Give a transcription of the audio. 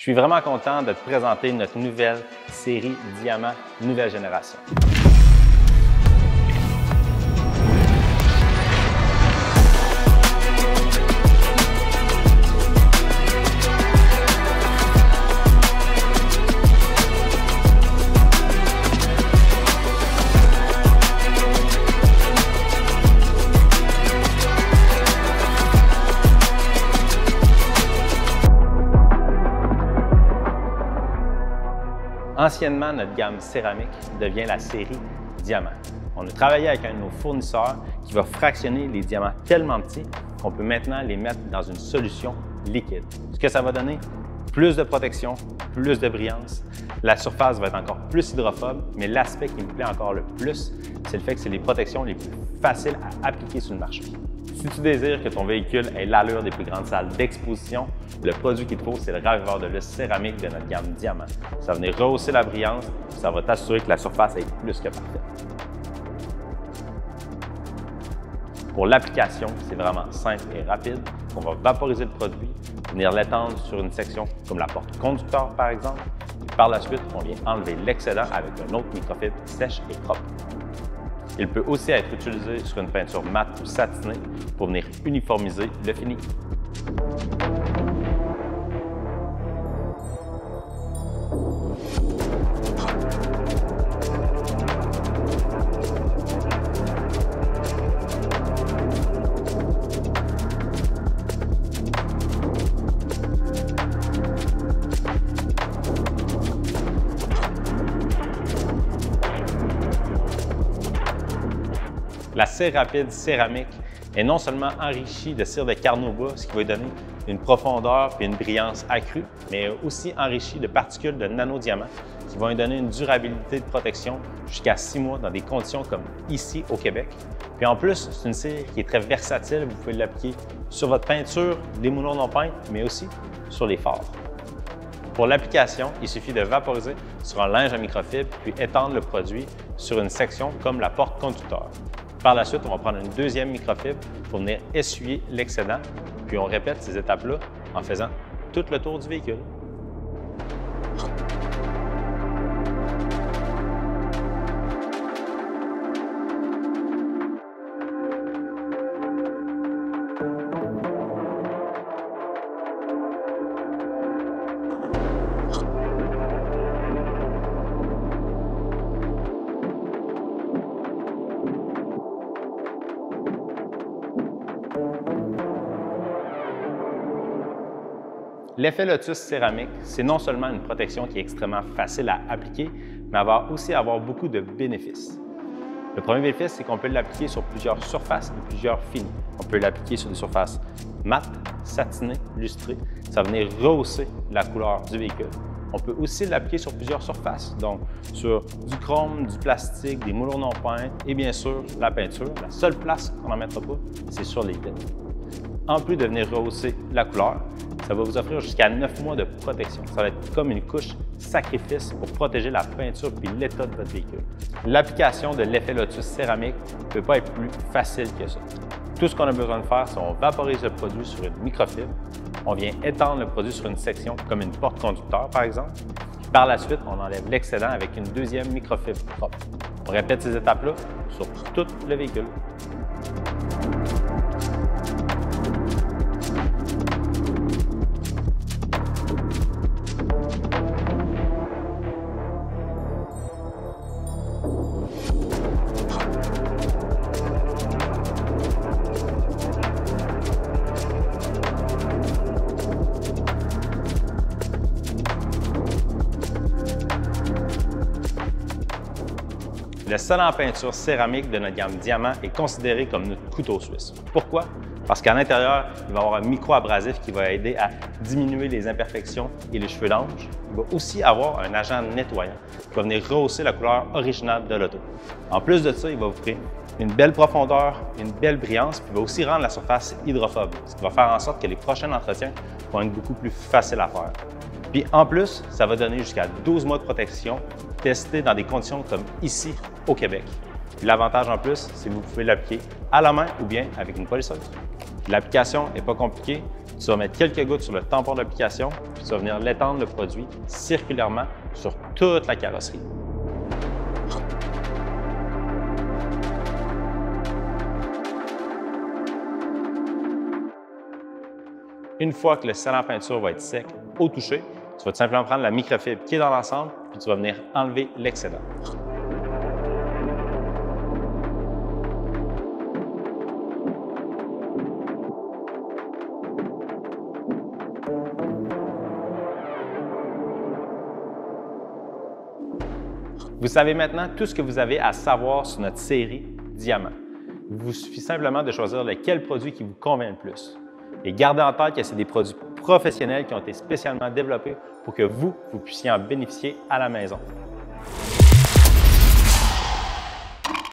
Je suis vraiment content de te présenter notre nouvelle série Diamant Nouvelle Génération. Anciennement, notre gamme céramique devient la série Diamant. On a travaillé avec un de nos fournisseurs qui va fractionner les diamants tellement petits qu'on peut maintenant les mettre dans une solution liquide. Ce que ça va donner, plus de protection, plus de brillance. La surface va être encore plus hydrophobe, mais l'aspect qui me plaît encore le plus, c'est le fait que c'est les protections les plus faciles à appliquer sur le marché. Si tu désires que ton véhicule ait l'allure des plus grandes salles d'exposition, le produit qu'il te faut, c'est le raviveur de lustre céramique de notre gamme Diamant. Ça va venir rehausser la brillance, et ça va t'assurer que la surface est plus que parfaite. Pour l'application, c'est vraiment simple et rapide. On va vaporiser le produit, venir l'étendre sur une section comme la porte conducteur par exemple. Et par la suite, on vient enlever l'excédent avec un autre microfibre sèche et propre. Il peut aussi être utilisé sur une peinture mate ou satinée pour venir uniformiser le fini. La cire rapide céramique est non seulement enrichie de cire de carnauba, ce qui va lui donner une profondeur et une brillance accrue, mais aussi enrichie de particules de nanodiamants qui vont lui donner une durabilité de protection jusqu'à 6 mois dans des conditions comme ici au Québec. Puis en plus, c'est une cire qui est très versatile. Vous pouvez l'appliquer sur votre peinture, des moulons non peints, mais aussi sur les phares. Pour l'application, il suffit de vaporiser sur un linge à microfibre puis étendre le produit sur une section comme la porte conducteur. Par la suite, on va prendre une deuxième microfibre pour venir essuyer l'excédent, puis on répète ces étapes-là en faisant tout le tour du véhicule. L'effet Lotus céramique, c'est non seulement une protection qui est extrêmement facile à appliquer, mais elle va aussi avoir beaucoup de bénéfices. Le premier bénéfice, c'est qu'on peut l'appliquer sur plusieurs surfaces et plusieurs finis. On peut l'appliquer sur des surfaces mates, satinées, lustrées. Ça va venir rehausser la couleur du véhicule. On peut aussi l'appliquer sur plusieurs surfaces, donc sur du chrome, du plastique, des moulons non peints et bien sûr la peinture. La seule place qu'on n'en mettra pas, c'est sur les vitres. En plus de venir rehausser la couleur, ça va vous offrir jusqu'à 9 mois de protection. Ça va être comme une couche sacrifice pour protéger la peinture puis l'état de votre véhicule. L'application de l'effet Lotus céramique ne peut pas être plus facile que ça. Tout ce qu'on a besoin de faire, c'est qu'on vaporise le produit sur une microfibre, on vient étendre le produit sur une section comme une porte conducteur par exemple, puis par la suite, on enlève l'excédent avec une deuxième microfibre propre. On répète ces étapes-là sur tout le véhicule. Le sol en peinture céramique de notre gamme Diamant est considéré comme notre couteau suisse. Pourquoi? Parce qu'à l'intérieur, il va y avoir un micro-abrasif qui va aider à diminuer les imperfections et les cheveux d'ange. Il va aussi avoir un agent nettoyant qui va venir rehausser la couleur originale de l'auto. En plus de ça, il va vous créer une belle profondeur, une belle brillance, puis il va aussi rendre la surface hydrophobe, ce qui va faire en sorte que les prochains entretiens vont être beaucoup plus faciles à faire. Puis en plus, ça va donner jusqu'à 12 mois de protection testé dans des conditions comme ici au Québec. L'avantage en plus, c'est que vous pouvez l'appliquer à la main ou bien avec une polisseuse. L'application n'est pas compliquée. Tu vas mettre quelques gouttes sur le tampon d'application, puis tu vas venir l'étendre le produit circulairement sur toute la carrosserie. Une fois que le sel en peinture va être sec au toucher, tu vas tout simplement prendre la microfibre qui est dans l'ensemble, puis tu vas venir enlever l'excédent. Vous savez maintenant tout ce que vous avez à savoir sur notre série Diamant. Il vous suffit simplement de choisir lequel produit qui vous convient le plus. Et gardez en tête que c'est des produits professionnels qui ont été spécialement développés pour que vous puissiez en bénéficier à la maison.